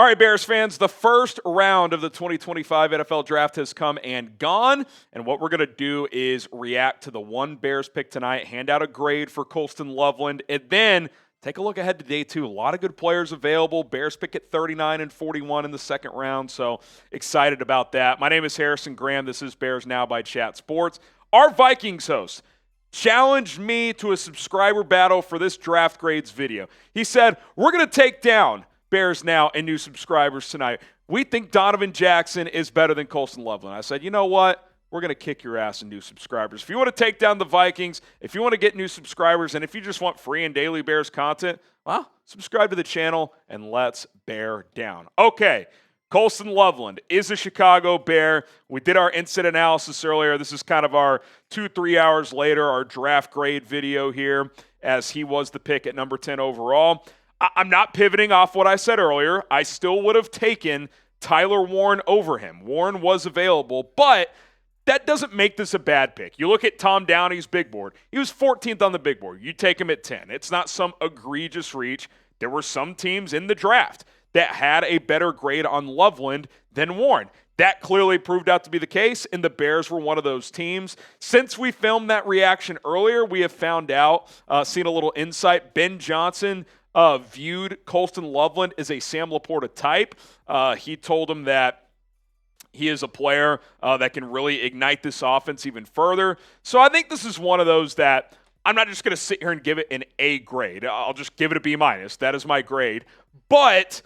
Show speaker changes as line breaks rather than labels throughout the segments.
All right, Bears fans, the first round of the 2025 NFL Draft has come and gone, and what we're going to do is react to the one Bears pick tonight, hand out a grade for Colston Loveland, and then take a look ahead to day two. A lot of good players available. Bears pick at 39 and 41 in the second round, so excited about that. My name is Harrison Graham. This is Bears Now by Chat Sports. Our Vikings host challenged me to a subscriber battle for this draft grades video. He said, we're going to take down Bears Now and new subscribers tonight. We think Donovan Jackson is better than Colston Loveland. I said, you know what? We're going to kick your ass and new subscribers. If you want to take down the Vikings, if you want to get new subscribers, and if you just want free and daily Bears content, well, subscribe to the channel and let's bear down. Okay, Colston Loveland is a Chicago Bear. We did our instant analysis earlier. This is kind of our 2-3 hours later, our draft grade video here, as he was the pick at number 10 overall. I'm not pivoting off what I said earlier. I still would have taken Tyler Warren over him. Warren was available, but that doesn't make this a bad pick. You look at Tom Downey's big board. He was 14th on the big board. You take him at 10. It's not some egregious reach. There were some teams in the draft that had a better grade on Loveland than Warren. That clearly proved out to be the case, and the Bears were one of those teams. Since we filmed that reaction earlier, we have found out, seen a little insight. Ben Johnson viewed Colston Loveland as a Sam Laporta type. He told him that he is a player that can really ignite this offense even further. So I think this is one of those that I'm not just going to sit here and give it an A grade. I'll just give it a B-. That is my grade. But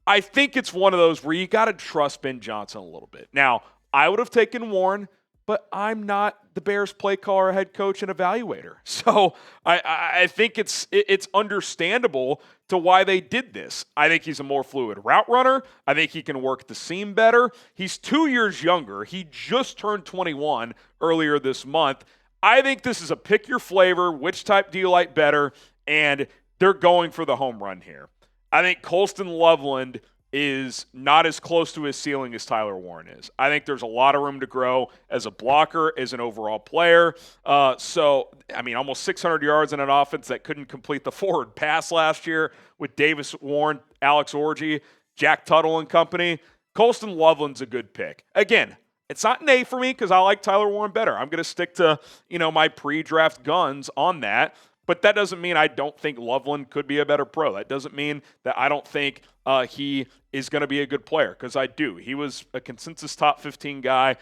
I think it's one of those where you got to trust Ben Johnson a little bit. Now, I would have taken Warren, but I'm not the Bears play caller, head coach, and evaluator. So I think it's understandable to why they did this. I think he's a more fluid route runner. I think he can work the seam better. He's 2 years younger. He just turned 21 earlier this month. I think this is a pick your flavor. Which type do you like better? And they're going for the home run here. I think Colston Loveland is not as close to his ceiling as Tyler Warren is. I think there's a lot of room to grow as a blocker, as an overall player. Almost 600 yards in an offense that couldn't complete the forward pass last year with Davis Warren, Alex Orji, Jack Tuttle and company. Colston Loveland's a good pick. Again, it's not an A for me because I like Tyler Warren better. I'm going to stick to, my pre-draft guns on that. But that doesn't mean I don't think Loveland could be a better pro. That doesn't mean that I don't think he is going to be a good player, because I do. He was a consensus top 15 guy.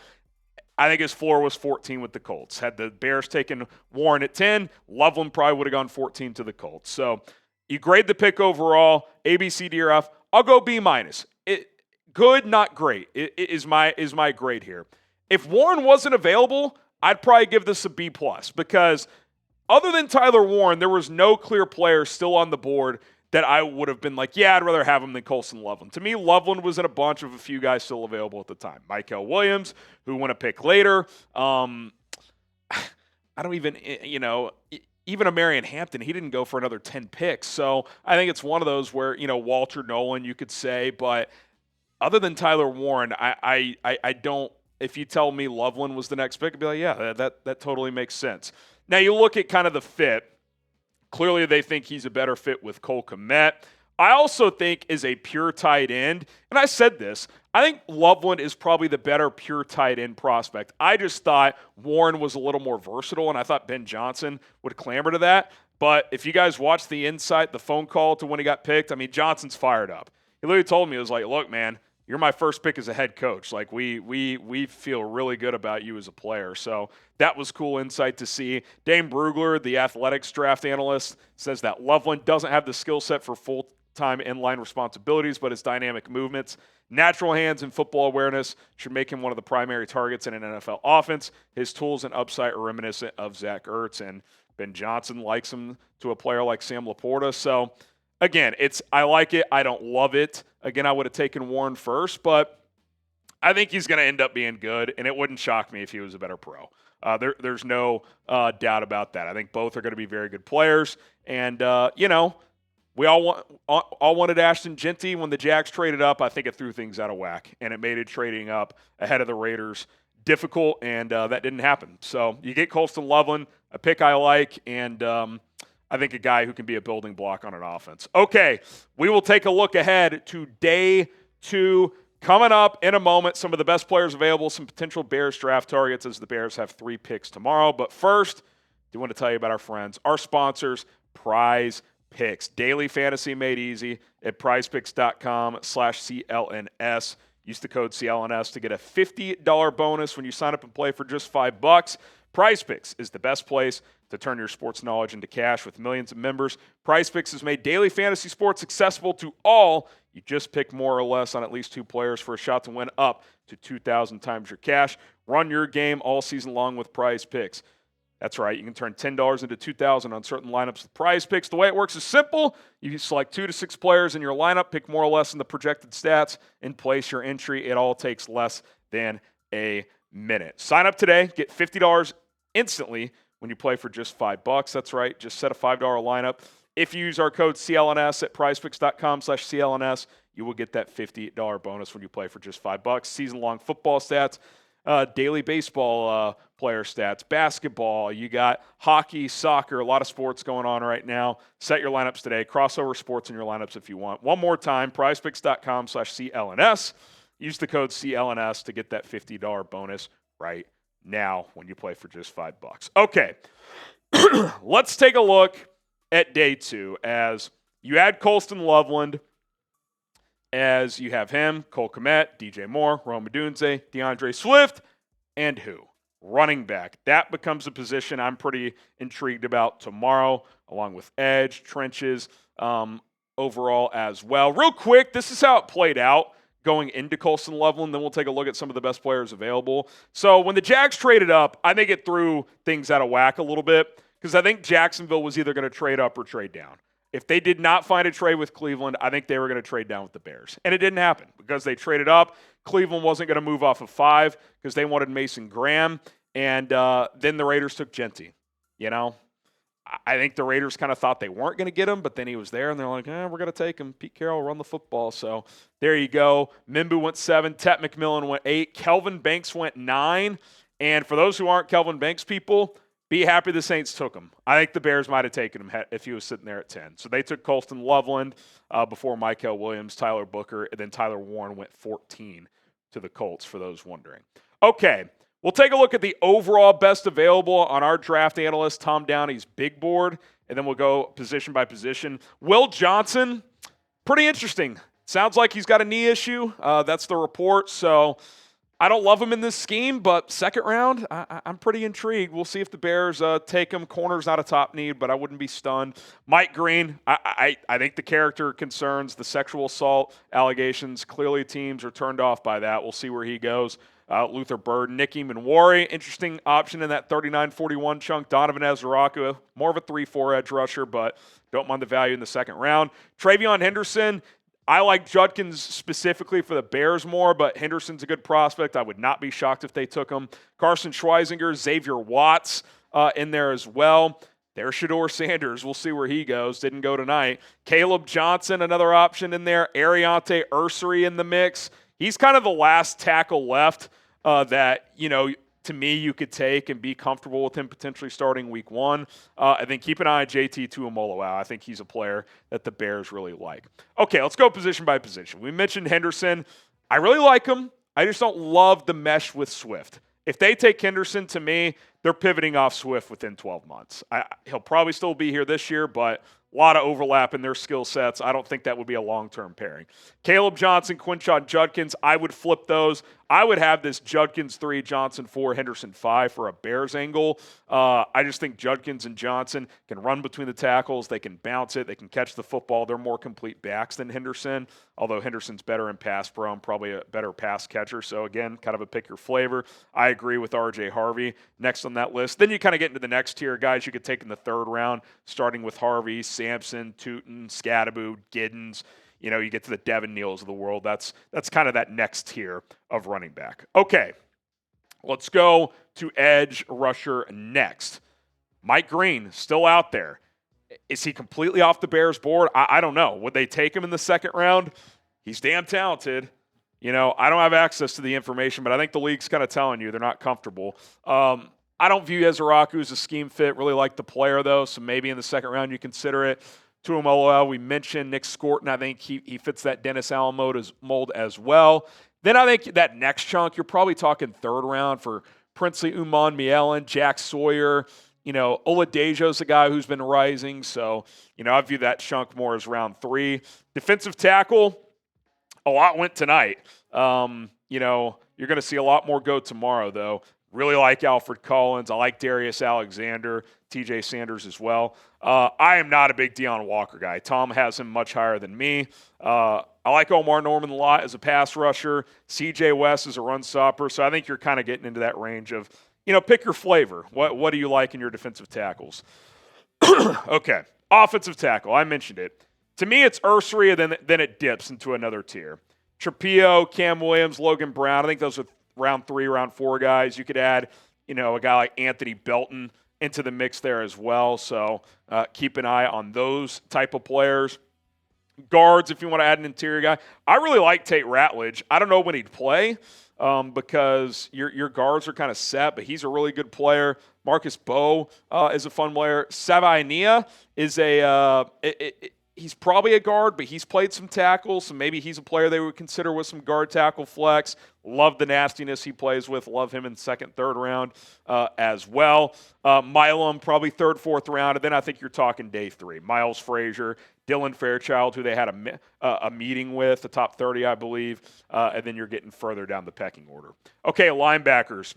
I think his floor was 14 with the Colts. Had the Bears taken Warren at 10, Loveland probably would have gone 14 to the Colts. So you grade the pick overall, A, B, C, D, or F. I'll go B-. Good, not great, is my grade here. If Warren wasn't available, I'd probably give this a B+, because other than Tyler Warren, there was no clear player still on the board that I would have been like, yeah, I'd rather have him than Colston Loveland. To me, Loveland was in a bunch of a few guys still available at the time. Michael Williams, who went a pick later. I don't even, even a Marion Hampton, he didn't go for another 10 picks. So I think it's one of those where, Walter Nolan, you could say. But other than Tyler Warren, I don't, if you tell me Loveland was the next pick, I'd be like, yeah, that totally makes sense. Now, you look at kind of the fit. Clearly, they think he's a better fit with Cole Kmet. I also think is a pure tight end, and I said this, I think Loveland is probably the better pure tight end prospect. I just thought Warren was a little more versatile, and I thought Ben Johnson would clamber to that. But if you guys watch the insight, the phone call to when he got picked, Johnson's fired up. He literally told me, he was like, look, man, you're my first pick as a head coach. Like, we feel really good about you as a player. So that was cool insight to see. Dane Brugler, the athletics draft analyst, says that Loveland doesn't have the skill set for full-time inline responsibilities, but his dynamic movements, natural hands, and football awareness should make him one of the primary targets in an NFL offense. His tools and upside are reminiscent of Zach Ertz, and Ben Johnson likes him to a player like Sam Laporta. So, again, I like it. I don't love it. Again, I would have taken Warren first, but I think he's going to end up being good, and it wouldn't shock me if he was a better pro. There's no doubt about that. I think both are going to be very good players, and we all wanted Ashton Jeanty when the Jags traded up. I think it threw things out of whack, and it made it trading up ahead of the Raiders difficult, and that didn't happen. So you get Colston Loveland, a pick I like, and I think a guy who can be a building block on an offense. Okay, we will take a look ahead to day 2. Coming up in a moment, some of the best players available, some potential Bears draft targets as the Bears have 3 picks tomorrow. But first, I do want to tell you about our friends, our sponsors, Prize Picks. Daily fantasy made easy at prizepicks.com/CLNS. Use the code CLNS to get a $50 bonus when you sign up and play for just $5. Prize Picks is the best place to turn your sports knowledge into cash with millions of members. Prize Picks has made daily fantasy sports accessible to all. You just pick more or less on at least 2 players for a shot to win up to 2,000 times your cash. Run your game all season long with Prize Picks. That's right. You can turn $10 into $2,000 on certain lineups with Prize Picks. The way it works is simple. You select 2 to 6 players in your lineup, pick more or less in the projected stats, and place your entry. It all takes less than a minute. Sign up today. Get $50 instantly when you play for just $5. That's right. Just set a $5 lineup. If you use our code CLNS at prizepicks.com/CLNS, you will get that $50 bonus when you play for just $5. Season-long football stats, daily baseball player stats, basketball. You got hockey, soccer, a lot of sports going on right now. Set your lineups today. Crossover sports in your lineups if you want. One more time, prizepicks.com/CLNS. Use the code CLNS to get that $50 bonus right now when you play for just $5. Okay, let's take a look at day 2 as you add Colston Loveland, as you have him, Cole Kmet, DJ Moore, Rome Odunze, DeAndre Swift, and who? Running back. That becomes a position I'm pretty intrigued about tomorrow, along with edge, trenches, overall as well. Real quick, this is how it played out going into Colston Loveland, then we'll take a look at some of the best players available. So when the Jags traded up, I think it threw things out of whack a little bit because I think Jacksonville was either going to trade up or trade down. If they did not find a trade with Cleveland, I think they were going to trade down with the Bears. And it didn't happen because they traded up. Cleveland wasn't going to move off of 5 because they wanted Mason Graham. And then the Raiders took Genty. You know, I think the Raiders kind of thought they weren't going to get him, but then he was there, and they're like, we're going to take him. Pete Carroll run the football. So there you go. Mimbu went 7. Tet McMillan went 8. Kelvin Banks went 9. And for those who aren't Kelvin Banks people, be happy the Saints took him. I think the Bears might have taken him if he was sitting there at 10. So they took Colston Loveland before Mykel Williams, Tyler Booker, and then Tyler Warren went 14 to the Colts, for those wondering. Okay, we'll take a look at the overall best available on our draft analyst, Tom Downey's big board, and then we'll go position by position. Will Johnson, pretty interesting. Sounds like he's got a knee issue. That's the report, so I don't love him in this scheme, but second round, I'm pretty intrigued. We'll see if the Bears take him. Corner's not a top need, but I wouldn't be stunned. Mike Green, I think the character concerns, the sexual assault allegations, clearly teams are turned off by that. We'll see where he goes. Luther Bird, Nicky Manwari, interesting option in that 39-41 chunk. Donovan Ezraku, more of a 3-4 edge rusher, but don't mind the value in the second round. Travion Henderson, I like Judkins specifically for the Bears more, but Henderson's a good prospect. I would not be shocked if they took him. Carson Schweisinger, Xavier Watts in there as well. There's Shedeur Sanders. We'll see where he goes. Didn't go tonight. Caleb Johnson, another option in there. Ariante Ursery in the mix. He's kind of the last tackle left that, to me, you could take and be comfortable with him potentially starting week 1. I think keep an eye on JT Tuimoloau. I think he's a player that the Bears really like. Okay, let's go position by position. We mentioned Henderson. I really like him. I just don't love the mesh with Swift. If they take Henderson, to me, they're pivoting off Swift within 12 months. He'll probably still be here this year, but a lot of overlap in their skill sets. I don't think that would be a long-term pairing. Caleb Johnson, Quinshon Judkins, I would flip those. I would have this Judkins 3, Johnson 4, Henderson 5 for a Bears angle. I just think Judkins and Johnson can run between the tackles. They can bounce it. They can catch the football. They're more complete backs than Henderson, although Henderson's better in pass pro and probably a better pass catcher. So, again, kind of a pick your flavor. I agree with R.J. Harvey next on that list. Then you kind of get into the next tier, guys you could take in the third round, starting with Harvey, Sampson, Tootin, Scadaboo, Giddens. You get to the Devin Neals of the world. That's kind of that next tier of running back. Okay, let's go to edge rusher next. Mike Green, still out there. Is he completely off the Bears board? I don't know. Would they take him in the second round? He's damn talented. I don't have access to the information, but I think the league's kind of telling you they're not comfortable. I don't view Ezeraku as a scheme fit. Really like the player, though, so maybe in the second round you consider it. Tuamoloau, we mentioned Nick Scorton. I think he fits that Dennis Allen mold as well. Then I think that next chunk, you're probably talking third round for Princely Uman Mielen, Jack Sawyer. Oladejo's a guy who's been rising, so, I view that chunk more as round 3. Defensive tackle, a lot went tonight. You're going to see a lot more go tomorrow, though. Really like Alfred Collins. I like Darius Alexander, TJ Sanders as well. I am not a big Deion Walker guy. Tom has him much higher than me. I like Omar Norman a lot as a pass rusher. CJ West as a run stopper. So I think you're kind of getting into that range of, pick your flavor. What do you like in your defensive tackles? Okay. Offensive tackle. I mentioned it. To me, it's Ursery, and then it dips into another tier. Trapio, Cam Williams, Logan Brown. I think those are round 3, round 4 guys. You could add, a guy like Anthony Belton into the mix there as well. So keep an eye on those type of players. Guards, if you want to add an interior guy. I really like Tate Ratledge. I don't know when he'd play because your guards are kind of set, but he's a really good player. Marcus Bowe is a fun player. Savainia is he's probably a guard, but he's played some tackles, so maybe he's a player they would consider with some guard tackle flex. Love the nastiness he plays with. Love him in second, third round as well. Milam, probably third, fourth round, and then I think you're talking day 3. Miles Frazier, Dylan Fairchild, who they had a meeting with, the top 30, I believe, and then you're getting further down the pecking order. Okay, linebackers.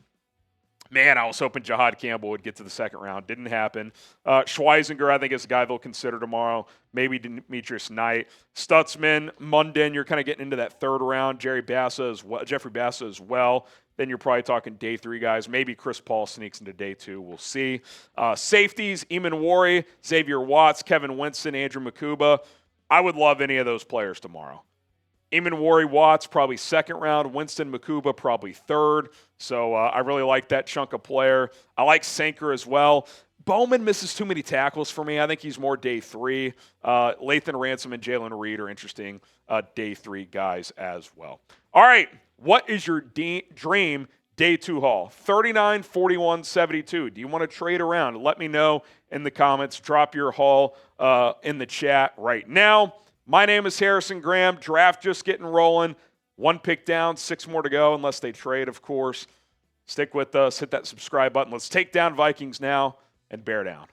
Man, I was hoping Jahad Campbell would get to the second round. Didn't happen. Schweisinger, I think, is a guy they'll consider tomorrow. Maybe Demetrius Knight. Stutzman, Munden, you're kind of getting into that third round. Jeffrey Bassa as well. Then you're probably talking day 3 guys. Maybe Chris Paul sneaks into day 2. We'll see. Safeties, Eamon Wari, Xavier Watts, Kevin Winston, Andrew Makuba. I would love any of those players tomorrow. Eamon Wari, Watts, probably second round. Winston, Makuba, probably third. So I really like that chunk of player. I like Sanker as well. Bowman misses too many tackles for me. I think he's more day 3. Lathan Ransom and Jalen Reed are interesting day 3 guys as well. All right, what is your dream day 2 haul? 39, 41, 72. Do you want to trade around? Let me know in the comments. Drop your haul in the chat right now. My name is Harrison Graham. Draft just getting rolling. 1 pick down, 6 more to go, unless they trade, of course. Stick with us. Hit that subscribe button. Let's take down Vikings now and bear down.